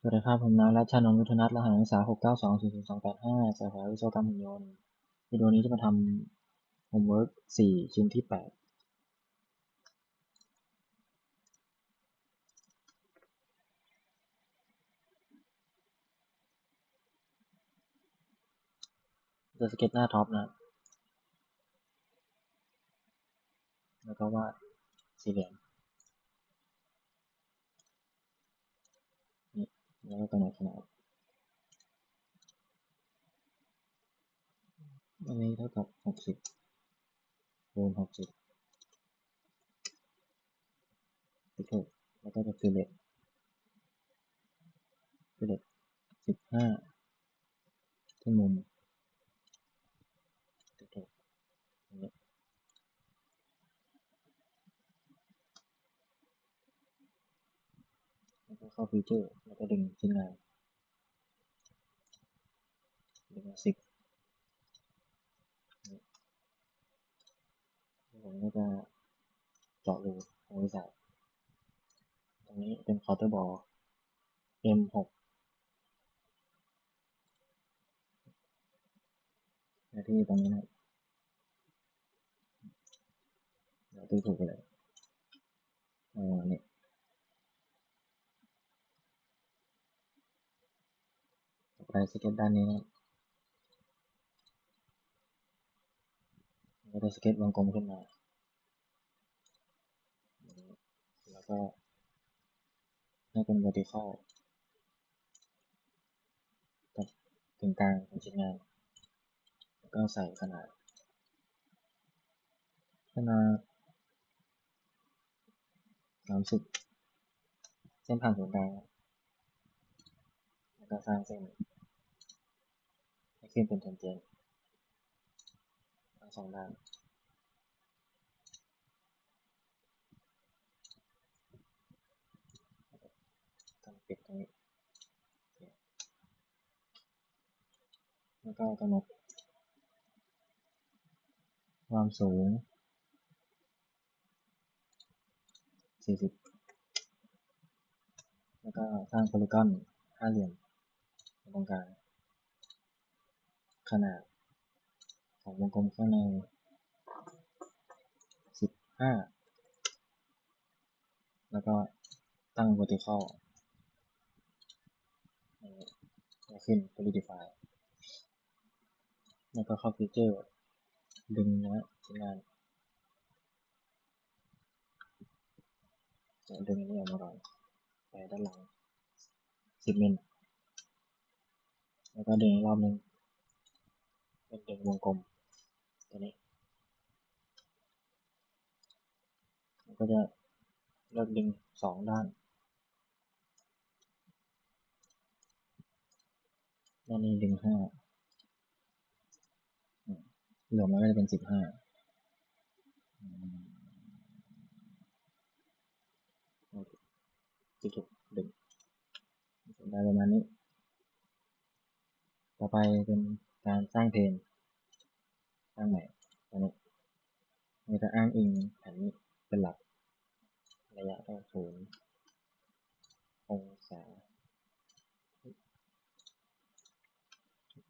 สวัสดีครับผมนายรัชชานนท์วุฒนัทรหัสนักศึกษา692008285สาขาวิศวกรรมหุ่นยนต์วิดีโอนี้จะมาทำโฮมเวิร์ก4ชิ้นที่8จะสเก็ตหน้าท็อปนะแล้วก็วาดสี่เหลี่ยมนี่แล้วก็กำหนดขนาดอันนี้เท่ากับ60คูณ60พิกเซลแล้วก็จะฟิลเลต15ที่มุมพิกเซลอย่างนี้แล้วก็เข้าฟีเจอร์แล้วก็ดึงชิ้นงานดึงมา10ผมก็จะเจาะรูตรงนี้ใส่ตรงนี้เป็นเคาน์เตอร์บอล M6 หน้าที่ตรงนี้นะเดี๋ยวตีถูกไปเลยเนี่ยต่อไปสเก็ตด้านนี้นะก็จะสเก็ตวงกลมขึ้นมาแล้วก็ให้เป็น vertical กับตรงกลางของชิ้นงานแล้วก็ใส่ขนาด30เส้นผ่านศูนย์กลางแล้วก็สร้างเส้นให้ขึ้นเป็นแทนเจนทั้งสองด้านทำปิดตรงนี้แล้วก็กำหนดความสูง40แล้วก็สร้างโพลีกอนห้าเหลี่ยมตรงกลางขนาดของวงกลมข้างใน15แล้วก็ตั้ง vertical ให้ขึ้น solidify แล้วก็เข้าฟีเจอร์ดึงนะชิ้นงานดึงนี้ออกมาก่อนไปด้านหลัง10มิลแล้วก็ดึงอีกรอบนึงเป็นดึงวงกลมตัวนี้มันก็จะเลือกดึง2ด้านด้านนี้ดึง5รวมแล้วก็จะเป็น15ที่ถูกดึงได้ประมาณนี้ต่อไปเป็นการสร้างเพนสร้างใหม่ตัวนี้เราจะอ้างอิงแผ่นนี้เป็นหลักระยะเท่า0 องศา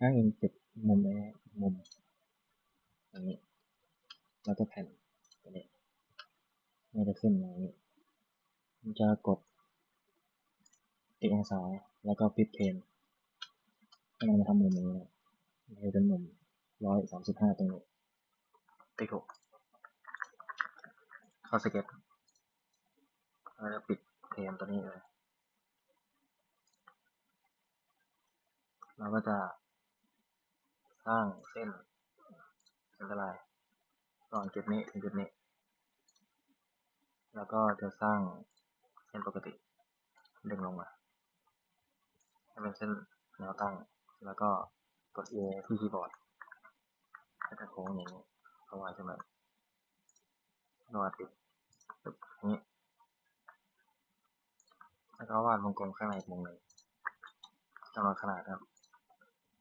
อ้างอิงจุดมุมนี้มุมอย่างนี้แล้วก็แผ่นตัวนี้มันจะขึ้นมาอย่างนี้มันจะกดติดองศาแล้วก็พลิกเพนให้มันมาทำมุมนี้นะให้เป็นมุม135ตรงนี้ติ๊กถูกเข้าสเก็ตแล้วก็ปิดเพนตัวนี้เลยเราก็จะสร้างเส้นอันตรายก่อนจุดนี้ถึงจุดนี้แล้วก็จะสร้างเส้นปกติดึงลงมาให้เป็นเส้นแนวตั้งแล้วก็กด A ที่คีย์บอร์ดก็จะโค้งอย่างนี้เพราะว่าใช่ไหมนวดติดปึ๊บอย่างนี้แล้วก็วาดวงกลมข้างในอีกวงหนึ่งกำหนดขนาดครับ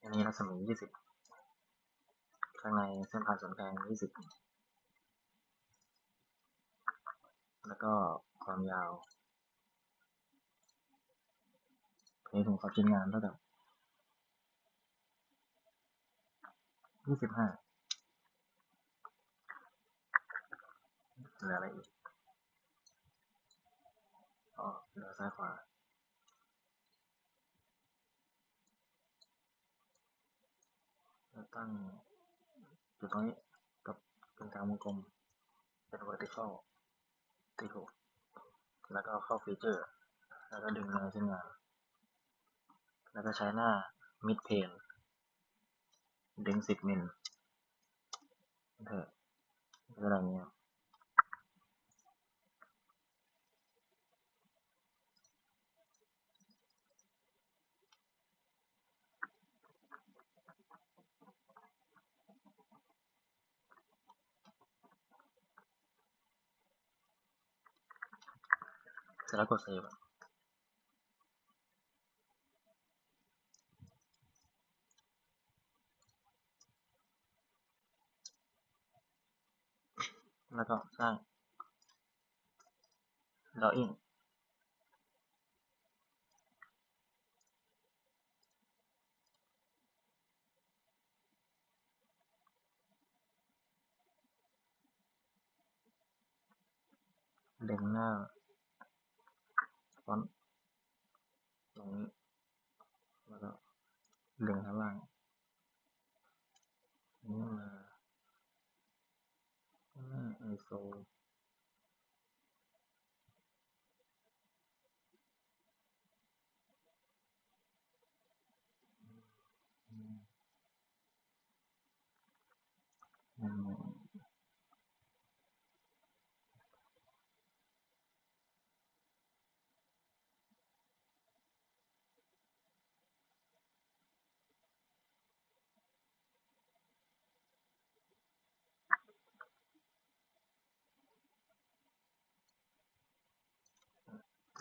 อันนี้รัศมี20ข้างในเส้นผ่านศูนย์กลาง20แล้วก็ความยาวเพ ในถุงขอบชิ้นงานเท่ากับ25เหลืออะไรอีกเหลือซ้ายขวาแล้วตั้งจุดตรงนี้กับตรงกลางวงกลมเป็น vertical ที่ถูกแล้วก็เข้าฟีเจอร์แล้วก็ดึงมาชิ้นงานแล้วก็ใช้หน้า mid plane ดึง10 มิลเถอะอะไรเงี้ยเสร็จแล้วกด save แล้วก็สร้าง drawing ดึงหน้าฟอนต์ตรงนี้แล้วก็ดึงข้างล่างนี้มาISO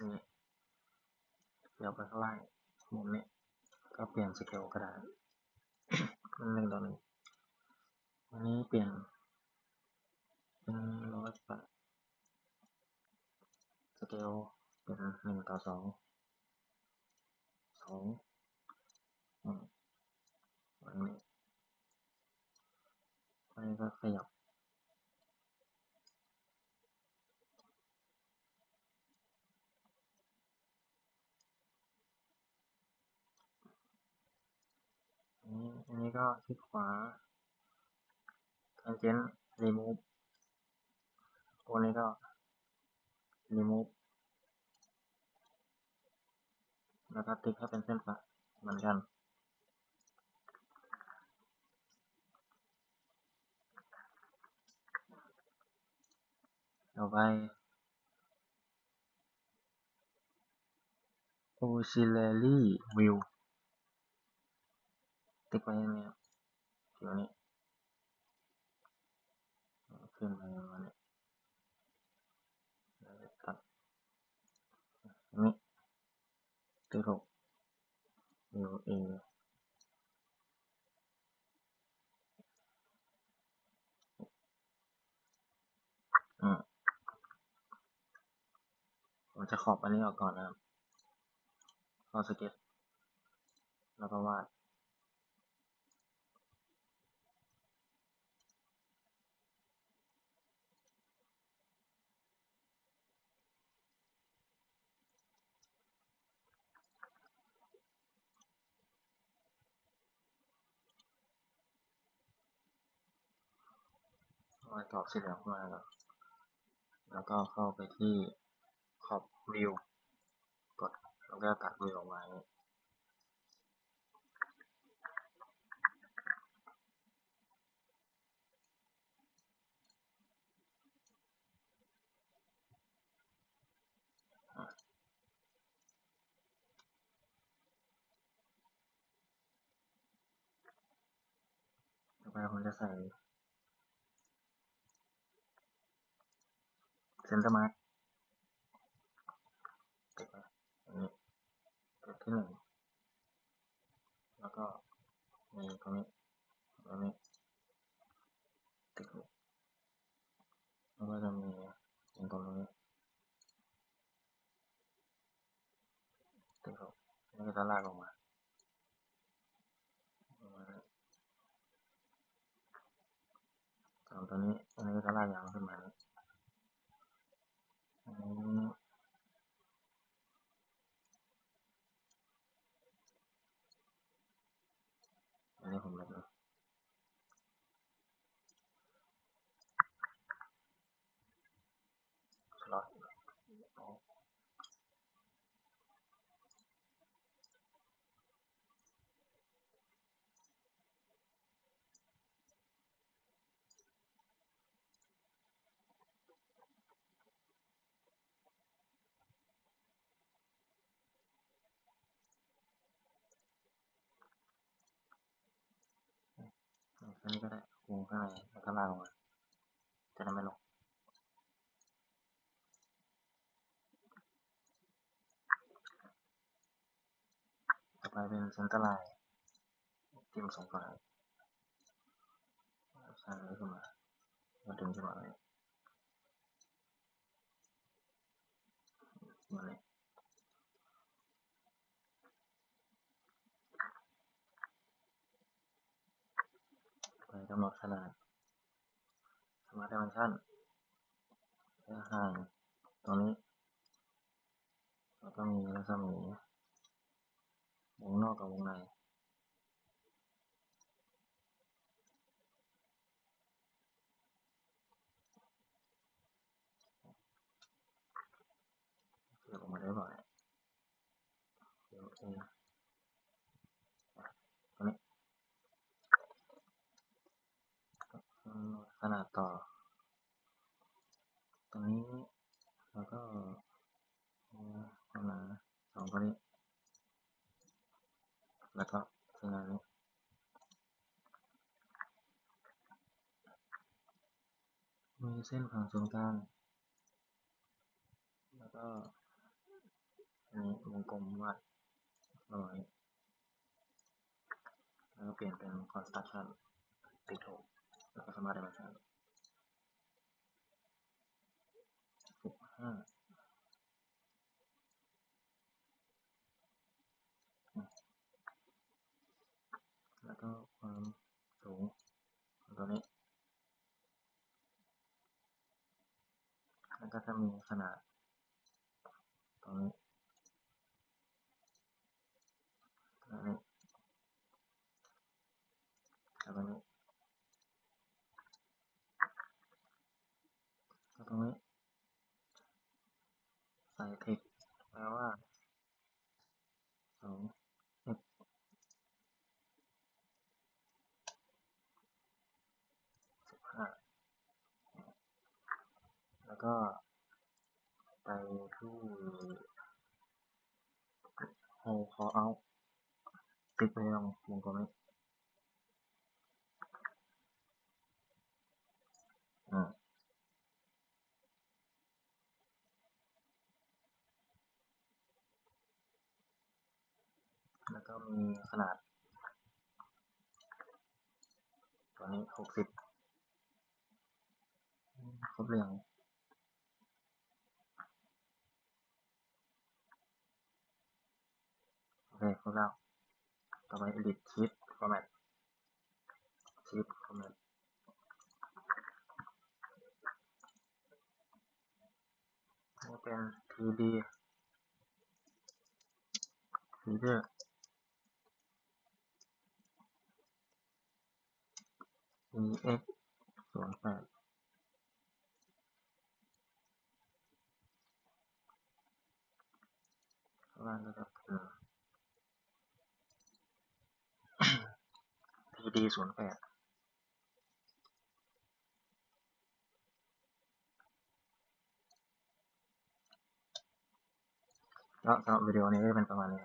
นี่เดี๋ยวไปข้างล่างมุมนี้ก็เปลี่ยนสเกลก็ได้1:1อันนี้เปลี่ยนเป็น108สเกลเป็น1:2อันนี้ก็ขยับอันนี้ก็คลิกขวา tangent remove ตัวนี้ก็ remove แล้วก็ติ๊กให้เป็นเส้นฝักเหมือนกันต่อไป auxiliary view ติ๊กไว้อย่างนี้ตัวนี้ขึ้นมาประมาณนี้ตัดอันนี้ติ๊กถูก view A ผมจะขอบอันนี้ออกก่อนนะครับเข้าสเก็ตแล้วก็วาดวาดกรอบสีเหลืองมาแล้วก็เข้าไปที่ขอบ view กดแล้วก็ตัด view ออกมาต่อไปผมจะใส่ center mark ติดไว้อย่างนี้จุดที่1แล้วก็มีตรงนี้ตรงนี้ติดแล้วก็จะมีตรงนี้ติด นี่ก็ลากลงมาส่วนตัวนี้อันนี้ก็ลากยาวขึ้นมาอันนี้ผมลบเลยสล็อตอันนี้ก็ได้วงข้างในแล้วก็ลากลงมาจะได้ไม่ลงต่อไปเป็นเซนเตอร์ไลน์จิ้ม2 ฝั่งสร้างนี้ขึ้นมาแล้วดึงขึ้นมาเลยมาเลยไปกำหนดขนาด Smart Dimension ระยะห่างตรงนี้แล้วก็มีรัศมีวงนอกกับวงในเลือกออกมาได้บ่อยเดี๋ยวตรงนี้ขนาดต่อตรงนี้แล้วก็ความหนา2ตัวนี้แล้วก็เส้นนี้มีเส้นผ่านศูนย์กลางแล้วก็อันนี้วงกลมวาดระหว่างนี้แล้วก็เปลี่ยนเป็น construction ติดถูกแล้วก็ Smart Dimension 15แล้วก็ความสูงของตัวนี้แล้วก็จะมีขนาดตรงนี้ตรงนี้แล้วตรงนี้แล้วตรงนี้ใส่เทคแปลว่า2 x 15แล้วก็ไปที่Hold Call Out ติ๊กไปตรงวงกลมนี้แล้วก็มีขนาดตัวนี้60ครบเรียงโอเคครบแล้วต่อไป Edit Sheet Format Sheet Format นี่เป็น 3D Feeder EX08ข้างล่างก็จะเป็น PD08แล้วสำหรับวิดีโอนี้ก็เป็นประมาณนี้